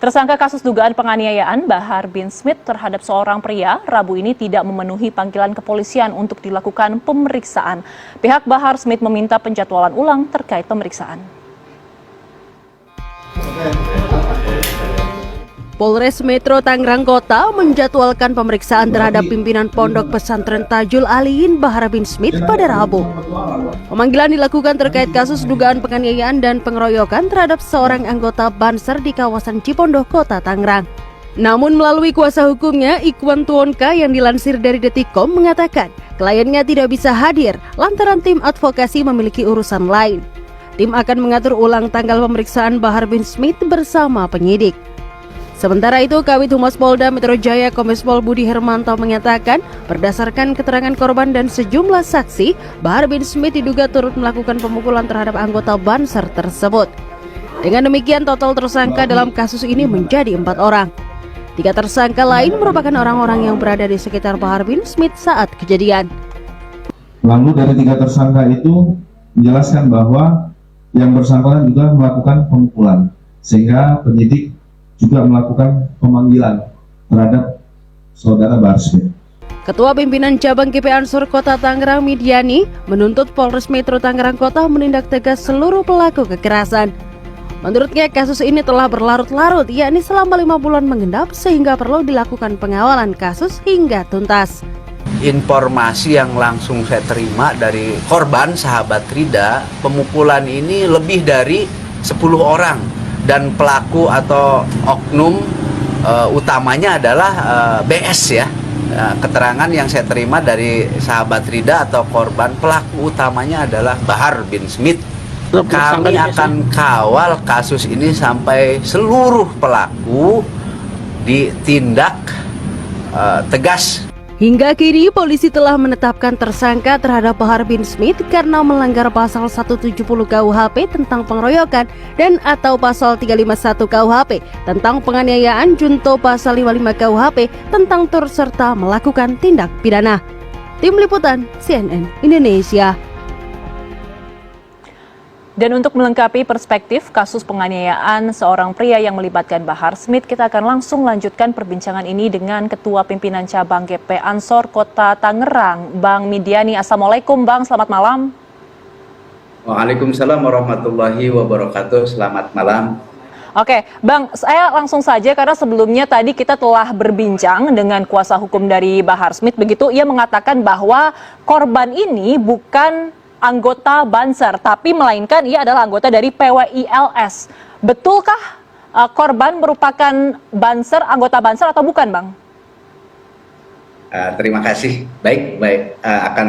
Tersangka kasus dugaan penganiayaan Bahar bin Smith terhadap seorang pria Rabu ini tidak memenuhi panggilan kepolisian untuk dilakukan pemeriksaan. Pihak Bahar Smith meminta penjadwalan ulang terkait pemeriksaan. Polres Metro Tangerang Kota menjadwalkan pemeriksaan terhadap pimpinan Pondok Pesantren Tajul Aliin Bahar bin Smith pada Rabu. Pemanggilan dilakukan terkait kasus dugaan penganiayaan dan pengeroyokan terhadap seorang anggota Banser di kawasan Cipondoh, Kota Tangerang. Namun melalui kuasa hukumnya, Ikhwan Tuonka yang dilansir dari Detikcom mengatakan kliennya tidak bisa hadir lantaran tim advokasi memiliki urusan lain. Tim akan mengatur ulang tanggal pemeriksaan Bahar bin Smith bersama penyidik. Sementara itu, Kabid Humas Polda Metro Jaya Kombes Pol Budi Hermanto mengatakan, berdasarkan keterangan korban dan sejumlah saksi, Bahar bin Smith diduga turut melakukan pemukulan terhadap anggota Banser tersebut. Dengan demikian, total tersangka dalam kasus ini menjadi 4 orang. 3 tersangka lain merupakan orang-orang yang berada di sekitar Bahar bin Smith saat kejadian. Lalu dari 3 tersangka itu menjelaskan bahwa yang bersangkutan juga melakukan pemukulan, sehingga penyidik juga melakukan pemanggilan terhadap saudara Bahar Smith. Ketua Pimpinan Cabang GP Ansor Kota Tangerang Midiani menuntut Polres Metro Tangerang Kota menindak tegas seluruh pelaku kekerasan. Menurutnya kasus ini telah berlarut-larut, yakni selama 5 bulan mengendap, sehingga perlu dilakukan pengawalan kasus hingga tuntas. Informasi yang langsung saya terima dari korban sahabat Rida, pemukulan ini lebih dari 10 orang. Dan pelaku atau oknum utamanya adalah BS ya. Keterangan yang saya terima dari sahabat Rida atau korban, pelaku utamanya adalah Bahar bin Smith. Kami akan kawal kasus ini sampai seluruh pelaku ditindak tegas. Hingga kini polisi telah menetapkan tersangka terhadap Bahar bin Smith karena melanggar pasal 170 KUHP tentang pengeroyokan dan atau pasal 351 KUHP tentang penganiayaan junto pasal 55 KUHP tentang turut serta melakukan tindak pidana. Tim Liputan CNN Indonesia. Dan untuk melengkapi perspektif kasus penganiayaan seorang pria yang melibatkan Bahar Smith, kita akan langsung lanjutkan perbincangan ini dengan Ketua Pimpinan Cabang GP Ansor Kota Tangerang, Bang Midiani. Assalamualaikum Bang, selamat malam. Waalaikumsalam warahmatullahi wabarakatuh, selamat malam. Oke, Bang, saya langsung saja karena sebelumnya tadi kita telah berbincang dengan kuasa hukum dari Bahar Smith, begitu ia mengatakan bahwa korban ini bukan anggota Banser, tapi melainkan ia adalah anggota dari PWILS. Betulkah korban merupakan Banser, anggota Banser atau bukan, Bang? Terima kasih. Baik. Akan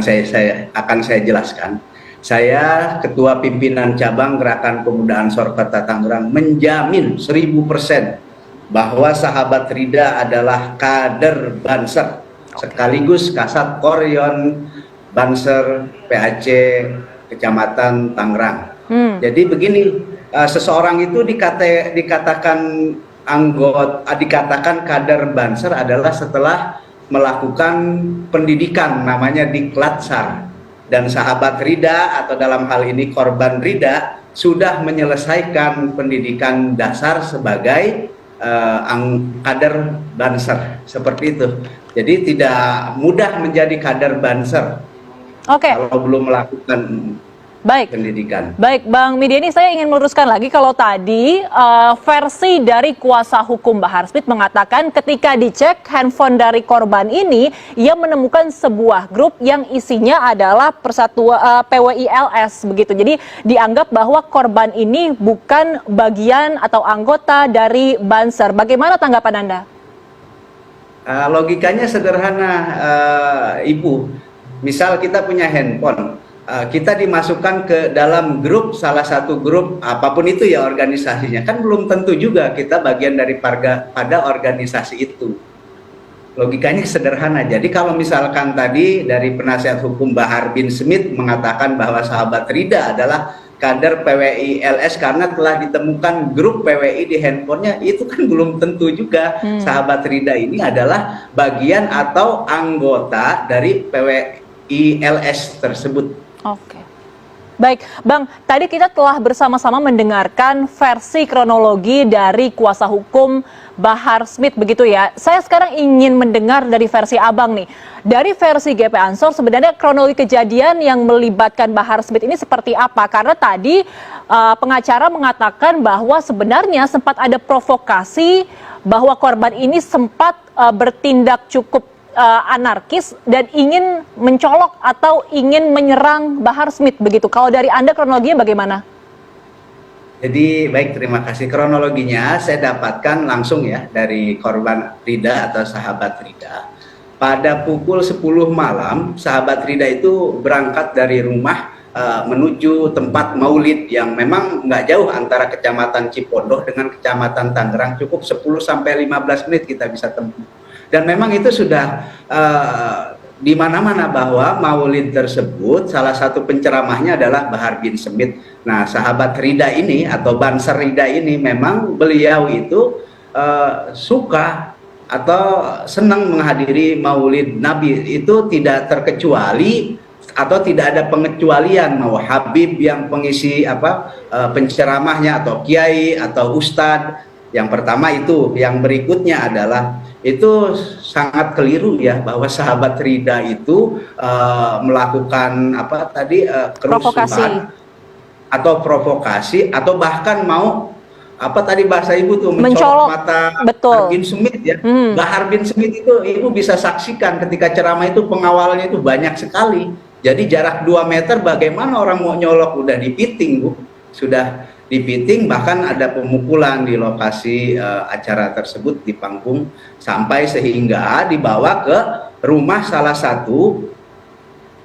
saya jelaskan. Saya Ketua Pimpinan Cabang Gerakan Pemuda Ansor Kota Tangerang menjamin 1000% bahwa sahabat Rida adalah kader Banser, sekaligus Kasat Koryon Banser PAC Kecamatan Tangerang. Jadi begini, seseorang itu dikatakan kader Banser adalah setelah melakukan pendidikan namanya Diklatsar, dan sahabat Rida atau dalam hal ini korban Rida sudah menyelesaikan pendidikan dasar sebagai kader Banser, seperti itu. Jadi tidak mudah menjadi kader Banser. Oke. Kalau belum melakukan pendidikan. Baik, Bang Midiani, saya ingin meluruskan lagi kalau tadi versi dari kuasa hukum Bahar Smith mengatakan ketika dicek handphone dari korban ini, ia menemukan sebuah grup yang isinya adalah persatuan PWILS begitu. Jadi dianggap bahwa korban ini bukan bagian atau anggota dari Banser. Bagaimana tanggapan Anda? Logikanya sederhana, Ibu. Misal kita punya handphone, kita dimasukkan ke dalam grup, salah satu grup apapun itu ya organisasinya, kan belum tentu juga kita bagian dari pada organisasi itu. Logikanya sederhana. Jadi kalau misalkan tadi dari penasihat hukum Bahar bin Smith mengatakan bahwa sahabat Rida adalah kader PWILS karena telah ditemukan grup PWI di handphonenya, itu kan belum tentu juga sahabat Rida ini adalah bagian atau anggota dari PWILS tersebut. Oke. Baik, Bang, tadi kita telah bersama-sama mendengarkan versi kronologi dari kuasa hukum Bahar Smith, begitu ya. Saya sekarang ingin mendengar dari versi Abang nih. Dari versi GP Ansor, sebenarnya kronologi kejadian yang melibatkan Bahar Smith ini seperti apa? Karena tadi pengacara mengatakan bahwa sebenarnya sempat ada provokasi bahwa korban ini sempat bertindak cukup anarkis dan ingin mencolok atau ingin menyerang Bahar Smith, begitu. Kalau dari Anda kronologinya bagaimana? Jadi baik, terima kasih. Kronologinya saya dapatkan langsung ya dari korban Rida atau sahabat Rida. Pada pukul 10 malam, sahabat Rida itu berangkat dari rumah menuju tempat maulid yang memang nggak jauh antara kecamatan Cipondoh dengan kecamatan Tangerang, cukup 10-15 menit kita bisa tempuh. Dan memang itu sudah di mana-mana bahwa maulid tersebut salah satu penceramahnya adalah Bahar bin Smith. Nah, sahabat Rida ini atau Banser Rida ini memang beliau itu suka atau senang menghadiri maulid Nabi, itu tidak terkecuali atau tidak ada pengecualian, mau Habib yang pengisi penceramahnya atau kiai atau ustadz. Yang pertama itu, yang berikutnya adalah itu sangat keliru ya bahwa sahabat Rida itu melakukan kerusuhan atau provokasi atau bahkan mau tadi bahasa Ibu tuh mencolok mata Bahar bin Smith ya. Bahar bin Smith itu Ibu bisa saksikan ketika ceramah itu pengawalnya itu banyak sekali. Jadi jarak 2 meter bagaimana orang mau nyolok, udah dipiting Bu. Sudah dipiting, bahkan ada pemukulan di lokasi acara tersebut di panggung sampai sehingga dibawa ke rumah salah satu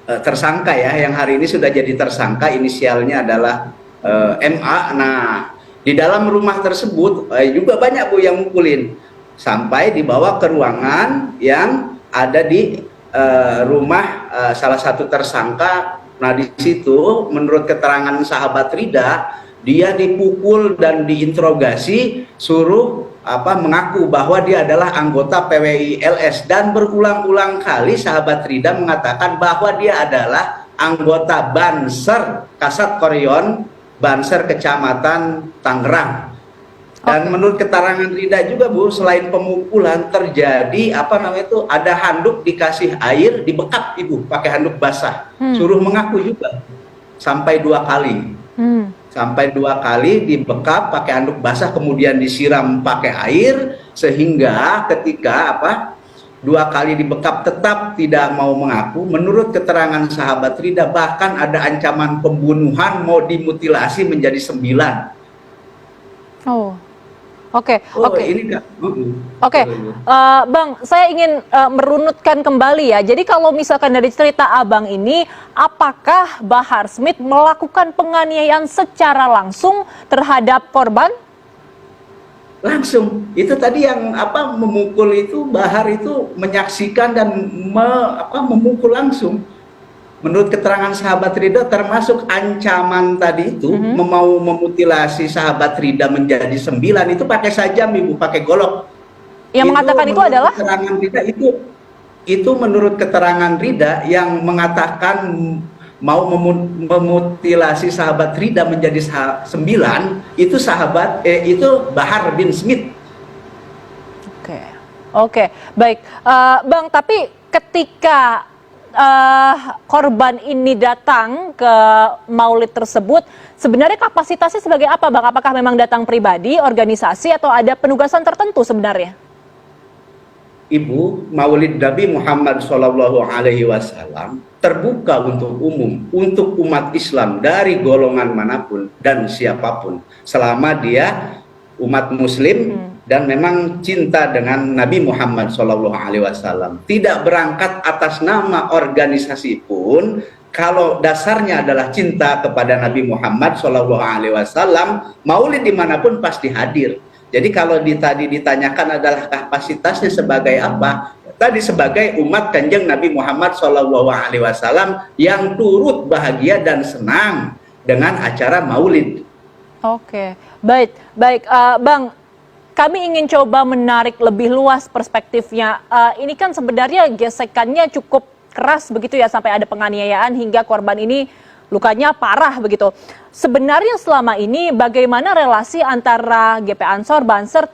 tersangka ya, yang hari ini sudah jadi tersangka, inisialnya adalah MA. Nah, di dalam rumah tersebut juga banyak Bu yang mukulin sampai dibawa ke ruangan yang ada di rumah salah satu tersangka. Nah, di situ menurut keterangan sahabat Rida, dia dipukul dan diinterogasi, suruh mengaku bahwa dia adalah anggota PWI LS, dan berulang-ulang kali sahabat Rida mengatakan bahwa dia adalah anggota Banser Kasat Koryon Banser Kecamatan Tangerang. Dan menurut keterangan Rida juga Bu, selain pemukulan terjadi ada handuk dikasih air, dibekap Ibu pakai handuk basah, suruh mengaku juga sampai 2 kali. Sampai 2 kali dibekap pakai handuk basah, kemudian disiram pakai air, sehingga ketika 2 kali dibekap tetap tidak mau mengaku. Menurut keterangan sahabat Rida bahkan ada ancaman pembunuhan, mau dimutilasi menjadi 9. Oke. Ini Bang, saya ingin merunutkan kembali ya. Jadi kalau misalkan dari cerita Abang ini, apakah Bahar Smith melakukan penganiayaan secara langsung terhadap korban? Langsung. Itu tadi yang memukul itu, Bahar itu menyaksikan dan memukul langsung. Menurut keterangan sahabat Rida termasuk ancaman tadi itu, mau memutilasi sahabat Rida menjadi 9 itu pakai sajam Ibu, pakai golok. Yang mengatakan itu adalah? Keterangan Rida itu menurut keterangan Rida yang mengatakan mau memutilasi sahabat Rida menjadi 9, itu itu Bahar bin Smith. Oke, baik. Bang, tapi ketika korban ini datang ke maulid tersebut, sebenarnya kapasitasnya sebagai apa Bang? Apakah memang datang pribadi, organisasi, atau ada penugasan tertentu sebenarnya? Ibu, maulid Nabi Muhammad SAW terbuka untuk umum, untuk umat Islam dari golongan manapun dan siapapun, selama dia umat Muslim dan memang cinta dengan Nabi Muhammad SAW. Tidak berangkat atas nama organisasi pun, kalau dasarnya adalah cinta kepada Nabi Muhammad SAW, maulid dimanapun pasti hadir. Jadi kalau tadi ditanyakan adalah kapasitasnya sebagai apa? Tadi sebagai umat Kanjeng Nabi Muhammad SAW yang turut bahagia dan senang dengan acara maulid. Oke, baik. Bang, kami ingin coba menarik lebih luas perspektifnya. Ini kan sebenarnya gesekannya cukup keras begitu ya, sampai ada penganiayaan hingga korban ini lukanya parah begitu. Sebenarnya selama ini bagaimana relasi antara GP Ansor, Banser